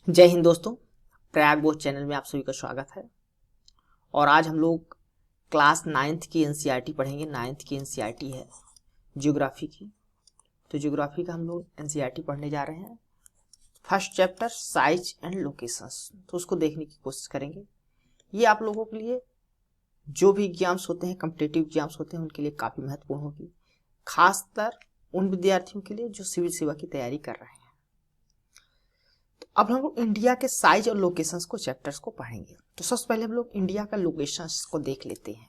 जय हिंद दोस्तों, प्रयाग बोध चैनल में आप सभी का स्वागत है। और आज हम लोग क्लास 9th की एनसीईआरटी पढ़ेंगे। 9th की एनसीईआरटी है ज्योग्राफी की। तो ज्योग्राफी का हम लोग एनसीईआरटी पढ़ने जा रहे हैं। First chapter size and locations, तो उसको देखने की कोशिश करेंगे। ये आप लोगों के लिए जो भी एग्जाम्स होते हैं, कॉम्पिटिटिव एग्जाम्स होते हैं, उनके लिए काफ़ी महत्वपूर्ण होगी, खासकर उन विद्यार्थियों के लिए जो सिविल सेवा की तैयारी कर रहे हैं। अब हम लोग इंडिया के साइज और लोकेशंस को चैप्टर्स को पढ़ेंगे। तो सबसे पहले हम लोग इंडिया का लोकेशंस को देख लेते हैं।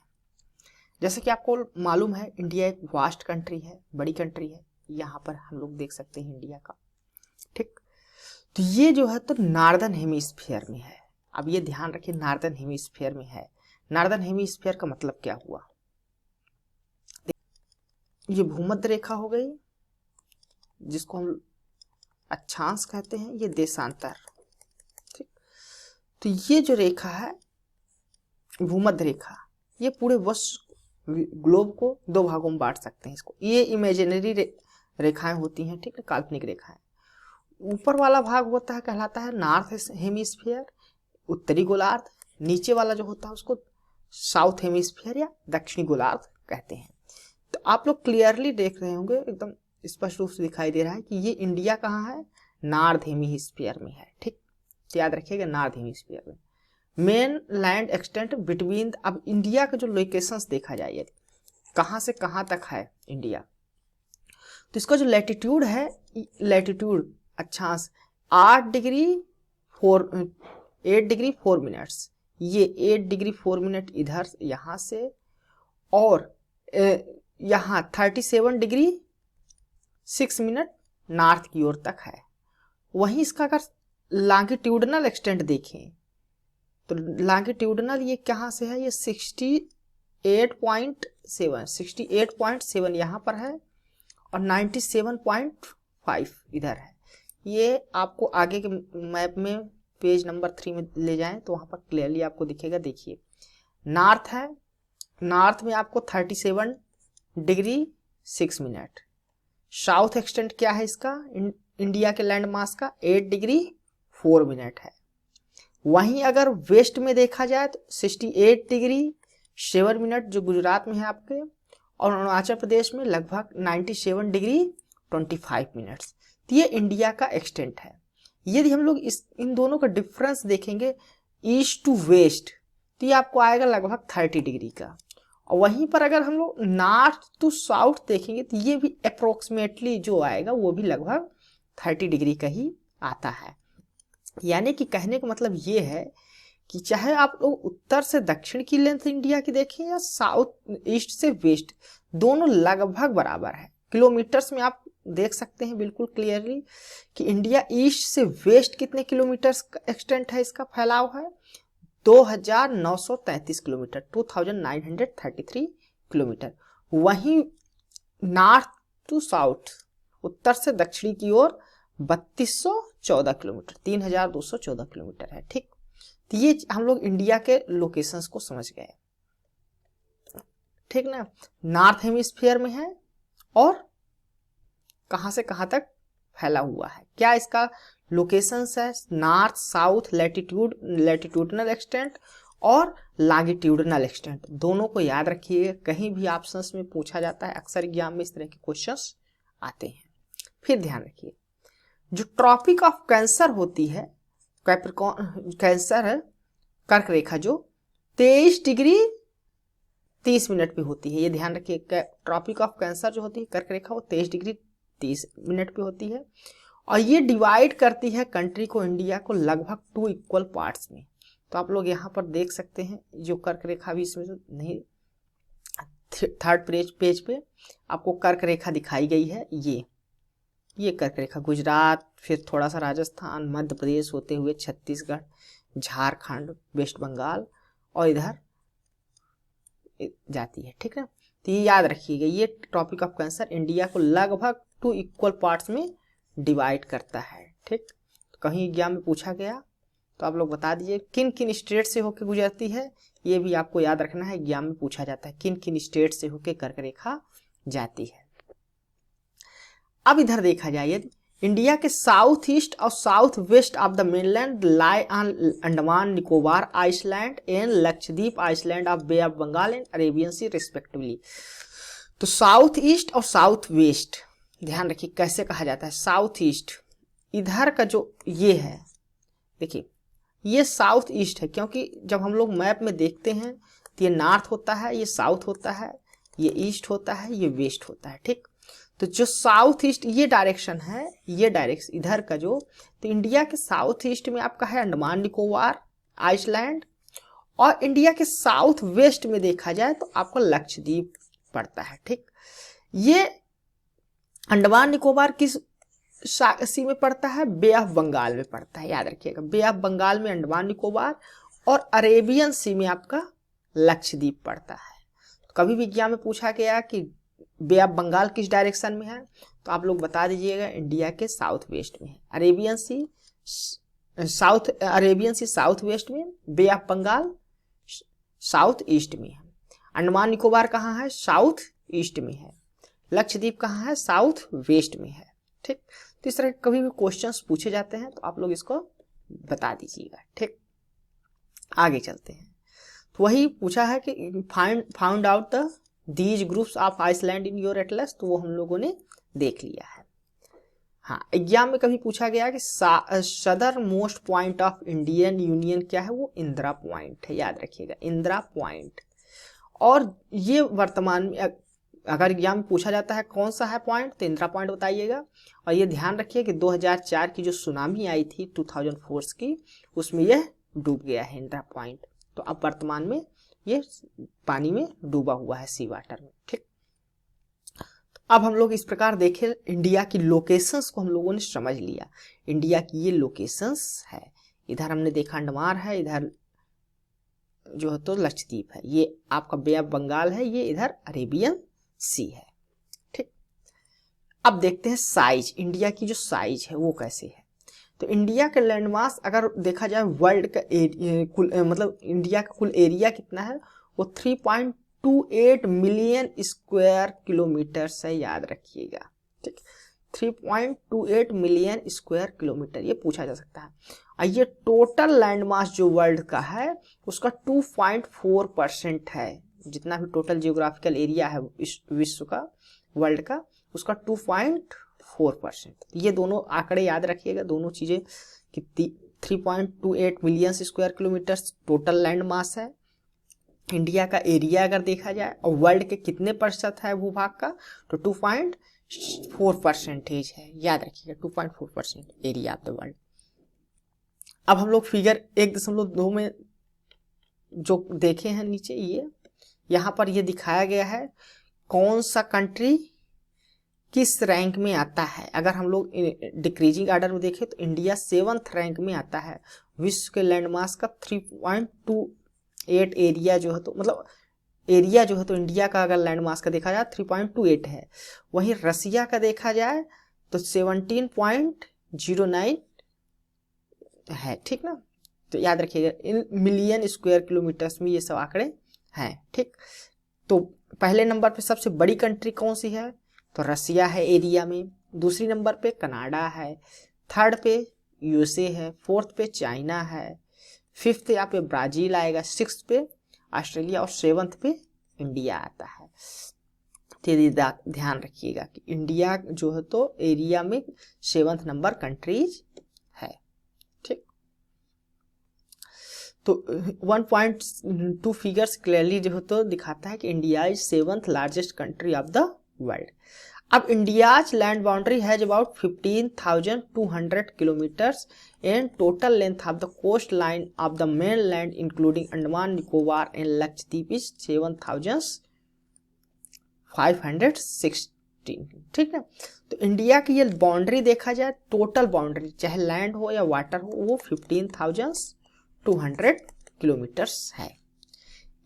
जैसे कि आपको मालूम है, इंडिया एक वास्ट कंट्री है, बड़ी कंट्री है। यहाँ पर हम लोग देख सकते हैं इंडिया का, ठीक। तो ये जो है तो नॉर्दर्न हेमिस्फीयर में है। अब ये ध्यान रखिए, नॉर्दर्न हेमिस्फीयर में है। नॉर्दर्न हेमिस्फीयर का मतलब क्या हुआ? ये भूमध्य रेखा हो गई, जिसको हम अक्षांश कहते हैं, ये देशांतर, ठीक। तो ये जो रेखा है भूमध्य रेखा, ये पूरे विश्व ग्लोब को दो भागों में बांट सकते हैं इसको। ये इमेजिनरी रेखाएं होती हैं, ठीक है, काल्पनिक रेखाएं। ऊपर वाला भाग होता है, कहलाता है नॉर्थ हेमिस्फीयर, उत्तरी गोलार्ध। नीचे वाला जो होता है उसको साउथ हेमिस्फीयर या दक्षिणी गोलार्ध कहते हैं। तो आप लोग क्लियरली देख रहे होंगे, एकदम स्पष्ट रूप से दिखाई दे रहा है कि ये इंडिया कहाँ है, नॉर्थ हेमिस्फीयर में है, ठीक। तो याद रखिएगा, नॉर्थ हेमिस्फीयर में। मेन लैंड एक्सटेंट बिटवीन, अब इंडिया का जो लोकेशंस देखा जाए, यदि कहाँ से कहाँ तक है इंडिया, तो इसका जो लैटिट्यूड है, लैटिट्यूड अक्षांश 8 डिग्री 4 मिनट्स, ये 8 डिग्री 4 मिनट इधर यहाँ से, और यहाँ 37 डिग्री 6 मिनट नॉर्थ की ओर तक है। वहीं इसका अगर लॉन्गिट्यूडनल एक्सटेंट देखें तो लॉन्गिट्यूडनल ये कहाँ से है, ये 68.7 यहाँ पर है, और 97.5 इधर है। ये आपको आगे के मैप में पेज नंबर 3 में ले जाएं तो वहाँ पर क्लियरली आपको दिखेगा। देखिए, नॉर्थ है, नॉर्थ में आपको 37 डिग्री 6 मिनट। साउथ एक्सटेंट क्या है इसका, इंडिया के लैंड मास का 8 डिग्री 4 मिनट है। वहीं अगर वेस्ट में देखा जाए तो 68 डिग्री 7 मिनट जो गुजरात में है आपके, और अरुणाचल प्रदेश में लगभग 97 डिग्री 25 मिनट्स। तो ये इंडिया का एक्सटेंट है। यदि हम लोग इन दोनों का डिफरेंस देखेंगे ईस्ट टू वेस्ट, तो ये आपको आएगा लगभग 30 डिग्री का। और वहीं पर अगर हम लोग नॉर्थ टू साउथ देखेंगे तो ये भी अप्रोक्सीमेटली जो आएगा वो भी लगभग 30 डिग्री का ही आता है। यानी कि कहने का मतलब ये है कि चाहे आप लोग उत्तर से दक्षिण की लेंथ इंडिया की देखें या साउथ ईस्ट से वेस्ट, दोनों लगभग बराबर है। किलोमीटर्स में आप देख सकते हैं बिल्कुल क्लियरली कि इंडिया ईस्ट से वेस्ट कितने किलोमीटर्स का एक्सटेंट है, इसका फैलाव है 2933 किलोमीटर, 2933 किलोमीटर। वहीं नॉर्थ टू साउथ, उत्तर से दक्षिणी की ओर 3214 किलोमीटर, 3214 किलोमीटर है, ठीक। तो ये हम लोग इंडिया के लोकेशंस को समझ गए, ठीक ना। नॉर्थ हेमिस्फीयर में है और कहां से कहां तक फैला हुआ है, क्या इसका लोकेशंस है, नॉर्थ साउथ लैटिट्यूडनल एक्सटेंट और लॉन्गिट्यूडनल एक्सटेंट। दोनों को याद रखिए, कहीं भी ऑप्शंस में पूछा जाता है, अक्सर एग्जाम में इस तरह के क्वेश्चंस आते हैं। फिर ध्यान रखिए, जो ट्रॉपिक ऑफ कैंसर होती है, कैंसर है कर्क रेखा, जो 23 डिग्री 30 मिनट पे होती है। ये ध्यान रखिए, ट्रॉपिक ऑफ कैंसर जो होती है कर्क रेखा, वो 23 डिग्री 30 मिनट पे होती है। और ये डिवाइड करती है कंट्री को, इंडिया को, लगभग 2 इक्वल पार्ट्स में। तो आप लोग यहाँ पर देख सकते हैं, जो कर्क रेखा भी इसमें नहीं, थर्ड पेज पे आपको कर्क रेखा दिखाई गई है। ये कर्क रेखा गुजरात, फिर थोड़ा सा राजस्थान, मध्य प्रदेश होते हुए छत्तीसगढ़, झारखंड, वेस्ट बंगाल और इधर जाती है, ठीक है। तो ये याद रखिएगा, ये टॉपिक ऑफ कैंसर इंडिया को लगभग 2 इक्वल पार्ट्स में डिवाइड करता है, ठीक। तो कहीं एग्जाम में पूछा गया तो आप लोग बता दीजिए किन किन स्टेट से होकर गुजरती है, ये भी आपको याद रखना है। एग्जाम में पूछा जाता है किन किन स्टेट से होकर कर्क रेखा जाती है। अब इधर देखा जाए, यदि इंडिया के साउथ ईस्ट और south west of the mainland lie on Andaman Nicobar island and Lakshadweep island of bay of Bengal and Arabian sea respectively. तो साउथ ईस्ट और साउथ वेस्ट ध्यान रखिए कैसे कहा जाता है। साउथ ईस्ट इधर का जो ये है, देखिए ये साउथ ईस्ट है, क्योंकि जब हम लोग मैप में देखते हैं तो ये नॉर्थ होता है, ये साउथ होता है, ये ईस्ट होता है, ये वेस्ट होता है। ठीक, तो जो साउथ ईस्ट ये डायरेक्शन है, ये डायरेक्शन इधर का जो, तो इंडिया के साउथ ईस्ट में आपका है अंडमान निकोबार आइसलैंड, और इंडिया के साउथ वेस्ट में देखा जाए तो आपका लक्षद्वीप पड़ता है। ठीक, ये अंडमान निकोबार किस सी में पड़ता है? बे ऑफ बंगाल में पड़ता है, याद रखिएगा। बे ऑफ बंगाल में अंडमान निकोबार और अरेबियन सी में आपका लक्षद्वीप पड़ता है। तो कभी भी एग्जाम में पूछा गया कि बे ऑफ बंगाल किस डायरेक्शन में है, तो आप लोग बता दीजिएगा इंडिया के साउथ वेस्ट में है। अरेबियन सी साउथ वेस्ट में, बे ऑफ बंगाल साउथ ईस्ट में है। अंडमान निकोबार कहाँ है? साउथ ईस्ट में है। लक्षद्वीप कहाँ है? साउथ वेस्ट में है। ठीक, तो इस तरह कभी भी क्वेश्चंस पूछे जाते हैं तो आप लोग इसको बता दीजिएगा। ठीक, आगे चलते हैं। तो वही पूछा है कि found out the these groups of island in your atlas, तो वो हम लोगों ने देख लिया है। हाँ, एग्जाम में कभी पूछा गया कि सदर most point of Indian union क्या है? वो इंदिरा पॉइंट है, याद रखिएगा इंदिरा पॉइंट। और ये वर्तमान में अगर एग्जाम में पूछा जाता है कौन सा है पॉइंट, तो इंदिरा पॉइंट बताइएगा। और ये ध्यान रखिए कि 2004 की जो सुनामी आई थी 2004 की, उसमें यह डूब गया है इंदिरा पॉइंट। तो अब वर्तमान में ये पानी में डूबा हुआ है, सी वाटर में। ठीक, अब हम लोग इस प्रकार देखें, इंडिया की लोकेशंस को हम लोगों ने समझ लिया। इंडिया की ये लोकेशंस है, इधर हमने देखा अंडमान है, इधर जो है तो लक्षद्वीप है, ये आपका बे ऑफ बंगाल है, ये इधर अरेबियन सी है। ठीक, अब देखते हैं साइज, इंडिया की जो साइज है वो कैसे है। तो इंडिया का लैंडमास अगर देखा जाए वर्ल्ड का मतलब इंडिया का कुल एरिया कितना है, वो 3.28 मिलियन स्क्वायर किलोमीटर है, याद रखिएगा। ठीक, 3.28 मिलियन स्क्वायर किलोमीटर ये पूछा जा सकता है। और ये टोटल लैंडमास जो वर्ल्ड का है उसका 2.4% है। जितना भी टोटल जियोग्राफिकल एरिया है विश्व का, वर्ल्ड का, उसका 2.4%। ये दोनों आंकड़े याद रखिएगा, दोनों चीजें कि 3.28 million square kilometre total land mass है इंडिया का एरिया अगर देखा जाए, और वर्ल्ड के कितने प्रतिशत है भूभाग का, तो 2.4% है, याद रखिएगा 2.4% एरिया ऑफ द वर्ल्ड। अब हम लोग फिगर 1.2 में जो देखे हैं नीचे, ये यहाँ पर ये दिखाया गया है कौन सा कंट्री किस रैंक में आता है। अगर हम लोग डिक्रीजिंग ऑर्डर में देखें तो इंडिया 7th रैंक में आता है। विश्व के लैंडमास का 3.28 एरिया जो है तो मतलब एरिया जो है तो इंडिया का अगर लैंडमास का देखा जाए 3.28 है। वहीं रसिया का देखा जाए तो 17.09 है। ठीक ना, तो याद रखिएगा इन मिलियन स्क्वायर किलोमीटर्स में ये सब आंकड़े हैं। ठीक, तो पहले नंबर पे सबसे बड़ी कंट्री कौन सी है, तो रसिया है एरिया में। दूसरी नंबर पे कनाडा है, थर्ड पे यूएसए है, फोर्थ पे चाइना है, फिफ्थ यहाँ पे ब्राजील आएगा, सिक्स्थ पे ऑस्ट्रेलिया और 7th पे इंडिया आता है। तो ध्यान रखिएगा कि इंडिया जो है तो एरिया में 7th नंबर कंट्रीज है। ठीक, तो 1.2 फिगर्स क्लियरली जो है तो दिखाता है कि India is 7th largest country of the world. अब India's land boundary has about 15,200 kilometres and total length of the coast line of the main land including Andaman Nicobar and Lakshadweep is 7,516। ठीक है, तो इंडिया की ये बाउंड्री देखा जाए, टोटल बाउंड्री चाहे land हो या वाटर हो, वो 15,200 किलोमीटर्स है।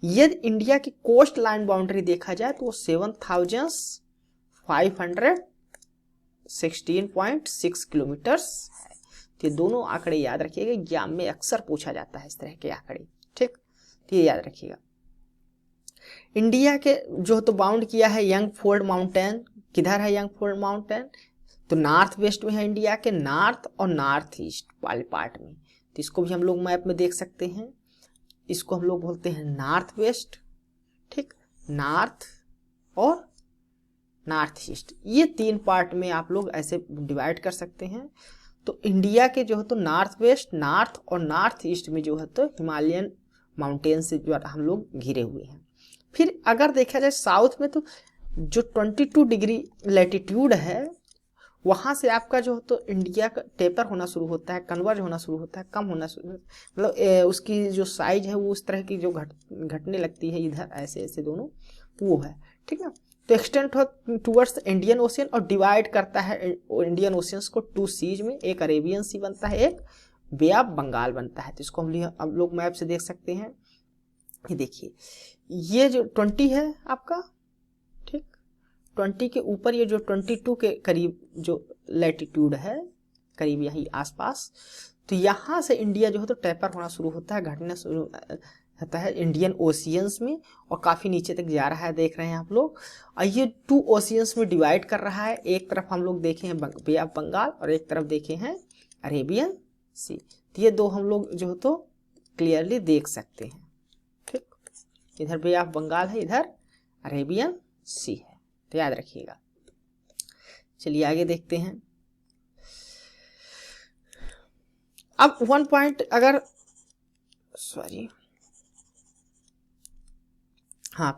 यदि इंडिया की कोस्ट लाइन बाउंड्री देखा जाए तो वो 7,516.6 किलोमीटर्स है। तो ये दोनों आंकड़े याद रखिएगा, एग्जाम में अक्सर पूछा जाता है इस तरह के आंकड़े। ठीक, तो ये याद रखिएगा। इंडिया के जो तो बाउंड किया है यंगफोर्ड माउंटेन, किधर है यंगफोर्ड माउंटेन, तो नॉर्थ वेस्ट में है इंडिया के, नॉर्थ और नॉर्थ ईस्ट वाले पार्ट में। तो इसको भी हम लोग मैप में देख सकते हैं, इसको हम लोग बोलते हैं नॉर्थ वेस्ट, ठीक, नॉर्थ और नॉर्थ ईस्ट, ये 3 पार्ट में आप लोग ऐसे डिवाइड कर सकते हैं। तो इंडिया के जो है तो नॉर्थ वेस्ट, नॉर्थ और नॉर्थ ईस्ट में जो है तो हिमालयन माउंटेन से जो हम लोग घिरे हुए हैं। फिर अगर देखा जाए साउथ में, तो जो 22 डिग्री लैटिट्यूड है वहाँ से आपका जो है तो इंडिया का टेपर होना शुरू होता है, कन्वर्ज होना शुरू होता है, कम होना शुरू, मतलब उसकी जो साइज है वो उस तरह की जो घटने लगती है इधर, ऐसे ऐसे दोनों वो है, ठीक है। तो एक्सटेंड हो टूवर्ड्स इंडियन ओशियन और डिवाइड करता है इंडियन ओशियंस को 2 सीज में, एक अरेबियन सी बनता है, एक बे ऑफ बंगाल बनता है। तो इसको हम लोग मैप से देख सकते हैं। ये देखिए, ये जो 20 है आपका, ठीक, 20 के ऊपर ये जो 22 के करीब जो लैटिट्यूड है, करीब यही आसपास, तो यहाँ से इंडिया जो है तो टेपर होना शुरू होता है, घटना शुरू होता है इंडियन ओशियंस में, और काफ़ी नीचे तक जा रहा है, देख रहे हैं आप लोग। और ये 2 ओशियंस में डिवाइड कर रहा है, एक तरफ हम लोग देखे हैं बे ऑफ बंगाल और एक तरफ देखे हैं अरेबियन सी। तो ये 2 हम लोग जो है तो क्लियरली देख सकते हैं, ठीक, इधर बे ऑफ बंगाल है, इधर अरेबियन सी है, तो याद रखिएगा। चलिए आगे देखते हैं। अब 1 पॉइंट अगर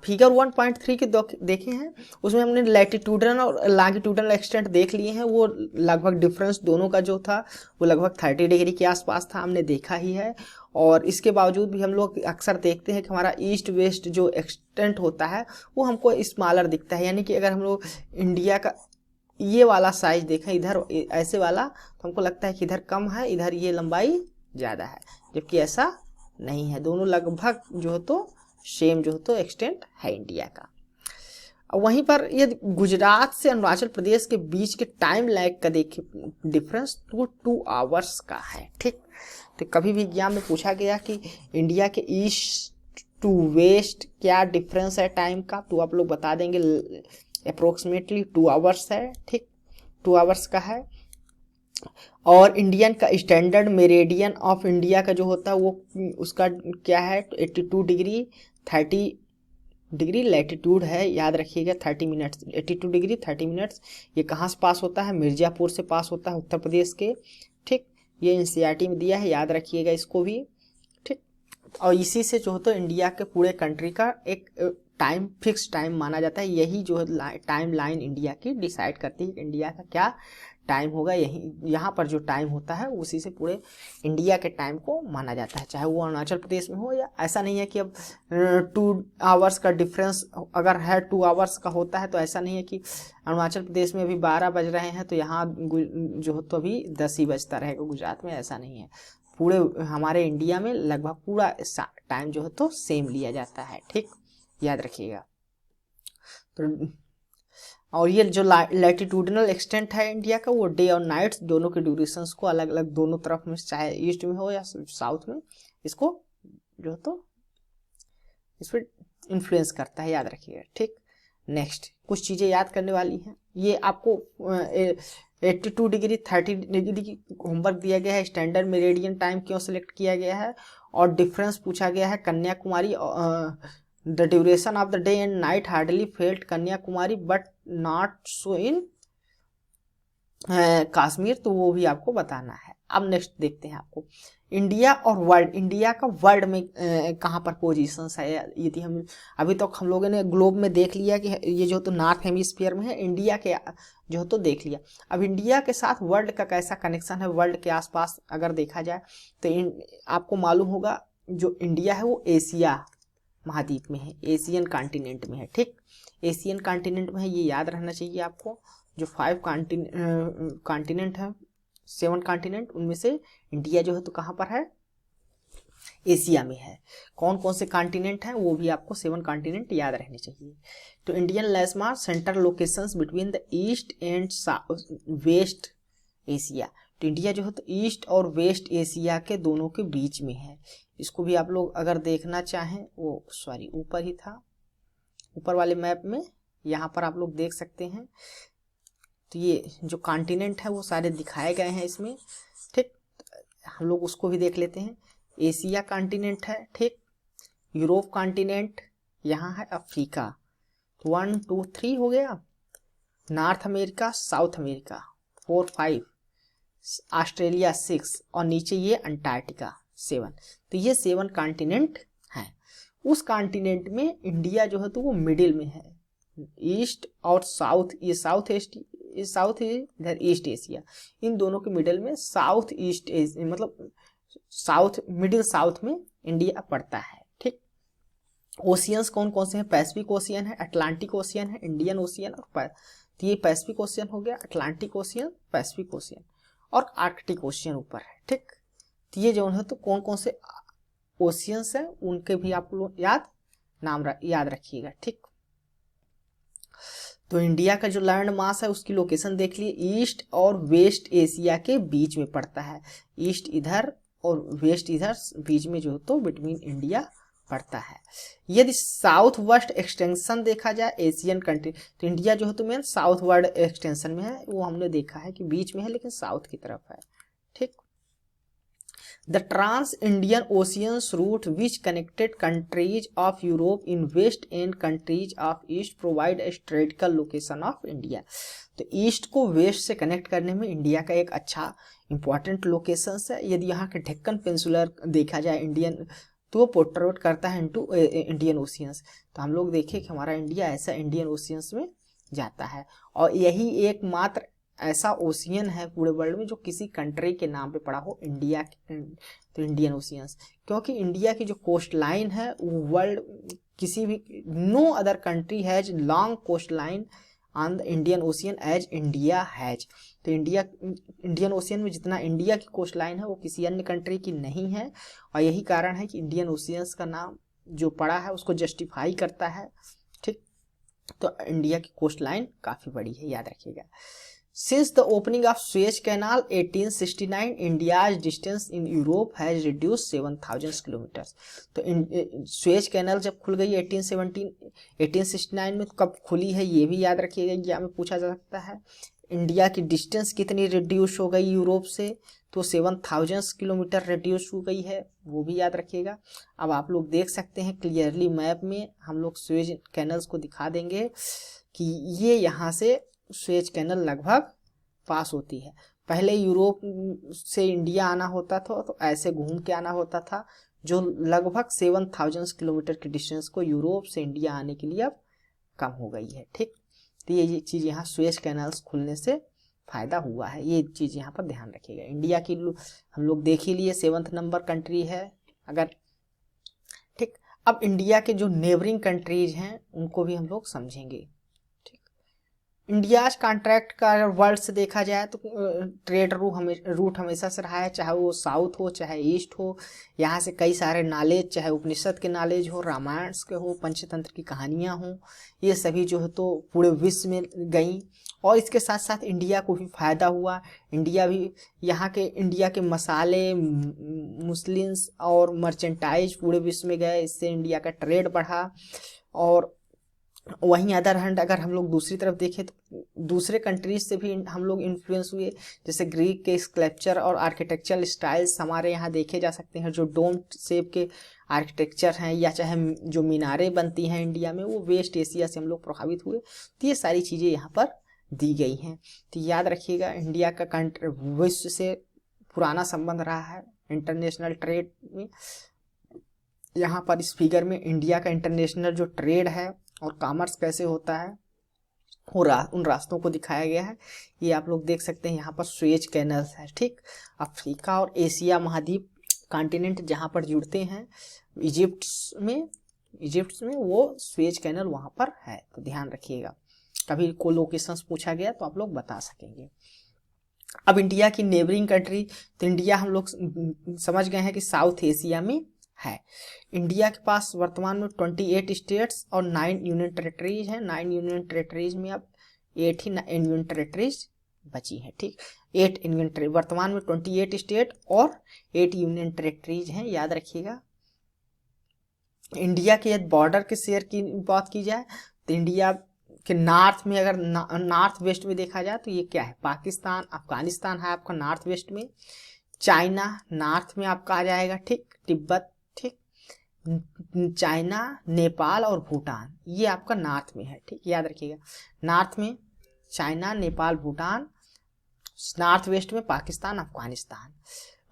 फिगर 1.3 के देखे हैं, उसमें हमने लैटिट्यूडनल और लॉन्गिट्यूडनल एक्सटेंट देख लिए हैं। वो लगभग डिफरेंस दोनों का जो था वो लगभग 30 डिग्री के आसपास था, हमने देखा ही है। और इसके बावजूद भी हम लोग अक्सर देखते हैं कि हमारा ईस्ट वेस्ट जो एक्सटेंट होता है वो हमको स्मॉलर दिखता है, यानी कि अगर हम लोग इंडिया का ये वाला साइज देखें इधर ऐसे वाला, तो हमको लगता है कि इधर कम है, इधर ये लंबाई ज़्यादा है, जबकि ऐसा नहीं है, दोनों लगभग जो है तो सेम जो है तो एक्सटेंट है इंडिया का। वहीं पर ये गुजरात से अरुणाचल प्रदेश के बीच के टाइम लैग का देखिए डिफरेंस तो 2 आवर्स का है, ठीक। तो कभी भी एग्जाम में पूछा गया कि इंडिया के ईस्ट टू वेस्ट क्या डिफरेंस है टाइम का, तो आप लोग बता देंगे अप्रोक्सीमेटली 2 आवर्स है, ठीक, 2 आवर्स का है। और इंडियन का स्टैंडर्ड मेरिडियन ऑफ इंडिया का जो होता है वो उसका क्या है, 82 डिग्री 30 डिग्री लैटिट्यूड है, याद रखिएगा 30 मिनट्स, 82 डिग्री 30 मिनट्स। ये कहाँ से पास होता है, मिर्ज़ापुर से पास होता है, उत्तर प्रदेश के, ठीक। ये एनसीईआरटी में दिया है, याद रखिएगा इसको भी, ठीक। और इसी से जो तो इंडिया के पूरे कंट्री का एक टाइम फिक्स टाइम माना जाता है, यही जो है टाइम लाइन इंडिया की डिसाइड करती है इंडिया का क्या टाइम होगा। यही यहाँ पर जो टाइम होता है उसी से पूरे इंडिया के टाइम को माना जाता है, चाहे वो अरुणाचल प्रदेश में हो या ऐसा नहीं है कि अब 2 आवर्स का डिफरेंस अगर है 2 आवर्स का होता है, तो ऐसा नहीं है कि अरुणाचल प्रदेश में अभी 12 बज रहे हैं तो यहाँ जो तो अभी 10 ही बजता रहेगा गुजरात में, ऐसा नहीं है। पूरे हमारे इंडिया में लगभग पूरा टाइम जो है तो सेम लिया जाता है, ठीक, याद रखिएगा। तो और ये जो लैटिट्यूडनल एक्सटेंट है इंडिया का वो डे और नाइट्स दोनों के ड्यूरेशंस को अलग अलग दोनों तरफ में, चाहे ईस्ट में हो या साउथ में, इसको जो तो इस पर इन्फ्लुएंस करता है, याद रखिएगा, ठीक। नेक्स्ट कुछ चीज़ें याद करने वाली हैं, ये आपको 82 डिग्री 30 डिग्री की होमवर्क दिया गया है, स्टैंडर्ड मेरिडियन टाइम क्यों सिलेक्ट किया गया है, और डिफरेंस पूछा गया है Kanyakumari, the duration of the day and night hardly felt Kanyakumari but not so in Kashmir, तो वो भी आपको बताना है। अब नेक्स्ट देखते हैं आपको इंडिया और वर्ल्ड, इंडिया का वर्ल्ड में कहाँ पर पोजीशन है। यदि हम अभी तक हम लोगों ने ग्लोब में देख लिया कि ये जो तो नॉर्थ हेमिस्फीयर में है, इंडिया के जो तो देख लिया, अब इंडिया के साथ वर्ल्ड का कैसा कनेक्शन है, वर्ल्ड के आसपास अगर देखा जाए तो आपको मालूम होगा जो इंडिया है वो एशिया महाद्वीप में है, एशियन कॉन्टिनेंट में है, ठीक, एशियन कॉन्टिनेंट में है, ये याद रहना चाहिए आपको। जो 5 कॉन्टिनेंट है, 7 कॉन्टिनेंट, उनमें से इंडिया जो है तो कहाँ पर है, एशिया में है। कौन कौन से कॉन्टिनेंट हैं वो भी आपको 7 कॉन्टिनेंट याद रहने चाहिए। तो Indian landmark central locations between the east and west Asia, तो इंडिया जो है तो ईस्ट और वेस्ट एशिया के दोनों के बीच में है। इसको भी आप लोग अगर देखना चाहें, वो सॉरी ऊपर ही था, ऊपर वाले मैप में यहाँ पर आप लोग देख सकते हैं, तो ये जो कॉन्टिनेंट है वो सारे दिखाए गए हैं इसमें, ठीक। हम लोग उसको भी देख लेते हैं। एशिया कॉन्टिनेंट है, ठीक। यूरोप कॉन्टिनेंट, यहाँ है अफ्रीका, 1 2 3 हो गया। North America, south America 4 5, Australia 6, और नीचे ये अंटार्कटिका 7। तो ये 7 कॉन्टिनेंट हैं। उस कॉन्टिनेंट में इंडिया जो है तो वो मिडिल में है। ईस्ट और साउथ, ये साउथ ईस्ट, ये साउथ इधर ईस्ट एशिया, इन दोनों के मिडिल में साउथ ईस्ट एशिया, मतलब साउथ, मिडिल साउथ में इंडिया पड़ता है, ठीक। ओशियंस कौन कौन से हैं? पैसिफिक ओशियन है, अटलांटिक ओशियन है, इंडियन ओशियन और तो ये पैसिफिक ओशियन हो गया, अटलांटिक ओशियन, पैसिफिक ओशियन और आर्कटिक ओशियन ऊपर है, ठीक। तो ये जो है तो कौन कौन से ओशियंस हैं उनके भी आप लोग याद रखिएगा, ठीक। तो इंडिया का जो लैंड मास है उसकी लोकेशन देख लिए, ईस्ट और वेस्ट एशिया के बीच में पड़ता है। ईस्ट इधर और वेस्ट इधर, बीच में जो तो बिटवीन इंडिया पड़ता है। यदि साउथ वेस्ट एक्सटेंशन देखा जाए एशियन कंट्री, तो इंडिया जो है तो मेन साउथ वर्ड एक्सटेंशन में है, वो हमने देखा है कि बीच में है लेकिन साउथ की तरफ है, ठीक। The trans Indian oceans route which connected countries of Europe in west and countries of east provide a strategical location of India. तो ईस्ट को वेस्ट से कनेक्ट करने में इंडिया का एक अच्छा इंपॉर्टेंट लोकेशन है। यदि यहाँ के ढक्कन पेंसुलर देखा जाए इंडियन, तो वो पोर्ट्रेट करता है इनटू इंडियन ओशियंस। तो हम लोग देखें कि हमारा इंडिया ऐसा इंडियन ओशियंस में जाता है, और यही एकमात्र ऐसा ओशियन है पूरे वर्ल्ड में जो किसी कंट्री के नाम पे पड़ा हो, इंडिया, तो इंडियन ओशियंस। क्योंकि इंडिया की जो कोस्ट लाइन है वो वर्ल्ड किसी भी, no other country has long coast line on the Indian ocean as India has. तो इंडियन ओशियन में जितना इंडिया की कोस्ट लाइन है वो किसी अन्य कंट्री की नहीं है, और यही कारण है कि इंडियन ओशियंस का नाम जो पड़ा है उसको जस्टिफाई करता है, ठीक। तो इंडिया की कोस्ट लाइन काफ़ी बड़ी है, याद रखिएगा। Since the opening of Suez Canal 1869, India's distance in Europe has reduced 7,000 kilometers। तो सुएज कैनाल जब खुल गई 1869 में, तो कब खुली है ये भी याद रखिएगा, एग्जाम में पूछा जा सकता है। इंडिया की डिस्टेंस कितनी रिड्यूस हो गई यूरोप से, तो 7,000 किलोमीटर रिड्यूस हो गई है, वो भी याद रखिएगा। अब आप लोग देख सकते हैं क्लियरली मैप में, हम लोग सुएज कैनल्स को दिखा देंगे कि ये यहाँ से सुएज कैनल लगभग पास होती है। पहले यूरोप से इंडिया आना होता था तो ऐसे घूम के आना होता था, जो लगभग 7,000 किलोमीटर की डिस्टेंस को यूरोप से इंडिया आने के लिए अब कम हो गई है, ठीक। तो ये चीज़ यहाँ सुएज कैनल्स खुलने से फायदा हुआ है, ये चीज़ यहाँ पर ध्यान रखिएगा। इंडिया की हम लोग देख ही लिए 7th नंबर कंट्री है अगर, ठीक। अब इंडिया के जो नेबरिंग कंट्रीज हैं उनको भी हम लोग समझेंगे। इंडियाज कॉन्ट्रैक्ट का अगर वर्ल्ड से देखा जाए तो ट्रेड रूट हमेशा से रहा है, चाहे वो साउथ हो चाहे ईस्ट हो। यहाँ से कई सारे नॉलेज, चाहे उपनिषद के नॉलेज हो, रामायण के हो, पंचतंत्र की कहानियाँ हों, ये सभी जो है तो पूरे विश्व में गई, और इसके साथ साथ इंडिया को भी फ़ायदा हुआ। इंडिया के मसाले, मुस्लिम्स और मर्चेंटाइज पूरे विश्व में गए, इससे इंडिया का ट्रेड बढ़ा। और वहीं अदर हैंड अगर हम लोग दूसरी तरफ देखें तो दूसरे कंट्रीज से भी हम लोग इन्फ्लुएंस हुए, जैसे ग्रीक के स्कल्पचर और आर्किटेक्चरल स्टाइल्स हमारे यहाँ देखे जा सकते हैं, जो डोम शेप के आर्किटेक्चर हैं, या चाहे जो मीनारें बनती हैं इंडिया में, वो वेस्ट एशिया से हम लोग प्रभावित हुए। तो ये सारी चीज़ें यहाँ पर दी गई हैं। तो याद रखिएगा, इंडिया का विश्व से पुराना संबंध रहा है इंटरनेशनल ट्रेड में। यहाँ पर इस फिगर में इंडिया का इंटरनेशनल जो ट्रेड है और कॉमर्स कैसे होता है उन रास्तों को दिखाया गया है। ये आप लोग देख सकते हैं, यहाँ पर सुएज कैनल है, ठीक। अफ्रीका और एशिया महाद्वीप कॉन्टिनेंट जहाँ पर जुड़ते हैं, इजिप्ट में वो सुएज कैनल वहाँ पर है। तो ध्यान रखिएगा, कभी को लोकेशंस पूछा गया तो आप लोग बता सकेंगे। अब इंडिया की नेबरिंग कंट्री, तो इंडिया हम लोग समझ गए हैं कि साउथ एशिया में है। इंडिया के पास वर्तमान में 28 स्टेट्स और 9 यूनियन टेरेटरीज हैं। 9 यूनियन टेरेटरीज में अब 8 ही यूनियन टेरेटरीज बची हैं, ठीक। 8 यूनियन वर्तमान में 28 स्टेट और 8 यूनियन टेरेटरीज हैं, याद रखिएगा। इंडिया के यदि बॉर्डर के शेयर की बात की जाए तो इंडिया कि नॉर्थ में अगर नॉर्थ वेस्ट में देखा जाए तो ये क्या है, पाकिस्तान अफगानिस्तान है आपका नॉर्थ वेस्ट में, चाइना नॉर्थ में आपका आ जाएगा, ठीक, तिब्बत, ठीक, चाइना, नेपाल और भूटान ये आपका नॉर्थ में है, ठीक, याद रखिएगा, नॉर्थ में China, Nepal, Bhutan, north west में पाकिस्तान अफगानिस्तान।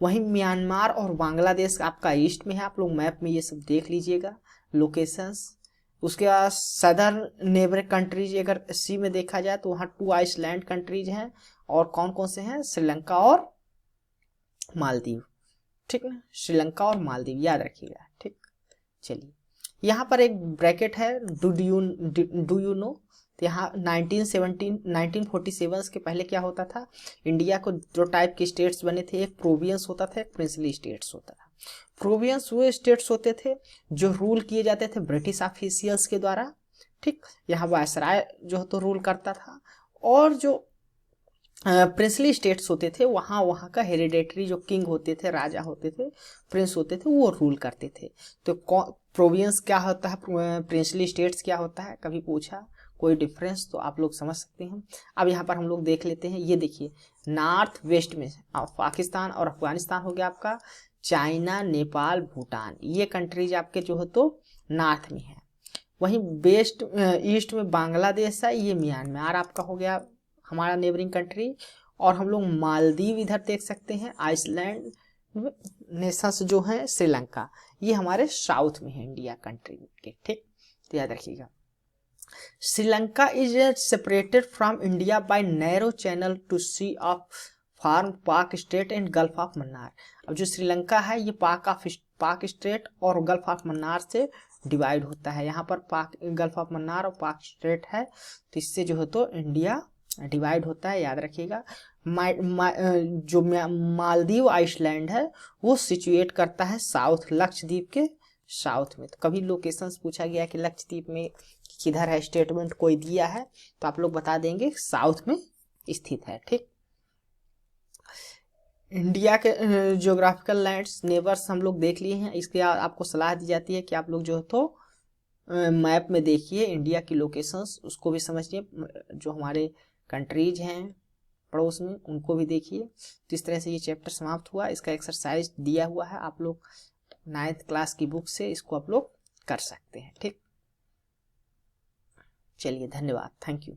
वहीं म्यांमार और बांग्लादेश आपका ईस्ट में है, आप लोग मैप में ये सब देख लीजिएगा लोकेशंस। उसके बाद सदर्न नेबर कंट्रीज अगर सी में देखा जाए तो वहाँ 2 आइसलैंड कंट्रीज हैं, और कौन कौन से हैं, श्रीलंका और मालदीव, ठीक ना, श्रीलंका और मालदीव याद रखिएगा, ठीक। चलिए यहाँ पर एक ब्रैकेट है, डू यू नो, तो यहाँ 1947 के पहले क्या होता था, इंडिया को 2 टाइप के स्टेट्स बने थे, एक प्रोविंस होता था, एक प्रिंसली स्टेट्स होता था। प्रोविंस वो स्टेट्स होते थे जो रूल किए जाते थे ब्रिटिश ऑफिशियल्स के द्वारा, ठीक, यहाँ वायसराय जो तो रूल करता था, और जो प्रिंसली स्टेट्स होते थे वहाँ का हेरिडेटरी जो किंग होते थे, राजा होते थे, प्रिंस होते थे, वो रूल करते थे। तो प्रोविंस क्या होता है, प्रिंसली स्टेट्स क्या होता है, कभी पूछा कोई डिफरेंस तो आप लोग समझ सकते हैं। अब यहाँ पर हम लोग देख लेते हैं, ये देखिए नॉर्थ वेस्ट में पाकिस्तान और अफगानिस्तान हो गया आपका, चाइना, नेपाल, भूटान ये कंट्रीज आपके जो है तो नॉर्थ में है। वहीं वेस्ट ईस्ट में बांग्लादेश है, ये म्यांमार आपका हो गया हमारा नेबरिंग कंट्री, और हम लोग मालदीव इधर देख सकते हैं, आइसलैंड नेशंस जो है, श्रीलंका ये हमारे साउथ में है इंडिया कंट्री के, ठीक, तो याद रखिएगा। Sri Lanka is separated from India by narrow channel to sea of form Palk strait and gulf of Mannar. अब जो श्रीलंका है ये पाक स्टेट और गल्फ ऑफ मन्नार से डिवाइड होता है, यहाँ पर गल्फ ऑफ मन्नार और पाक स्टेट है, तो इससे जो है तो इंडिया डिवाइड होता है, याद रखिएगा। जो मालदीव आइसलैंड है वो सिचुएट करता है साउथ, लक्षद्वीप के साउथ में। तो कभी लोकेशंस पूछा गया कि लक्षद्वीप में किधर है, स्टेटमेंट कोई दिया है तो आप लोग बता देंगे साउथ में स्थित है, ठीक। इंडिया के ज्योग्राफिकल लैंड्स नेबर्स हम लोग देख लिए हैं, इसके आपको सलाह दी जाती है कि आप लोग जो है तो मैप में देखिए इंडिया की लोकेशंस, उसको भी समझिए, जो हमारे कंट्रीज हैं पड़ोस में उनको भी देखिए। तो इस तरह से ये चैप्टर समाप्त हुआ, इसका एक्सरसाइज दिया हुआ है, आप लोग 9th क्लास की बुक से इसको आप लोग कर सकते हैं, ठीक। चलिए धन्यवाद, थैंक यू।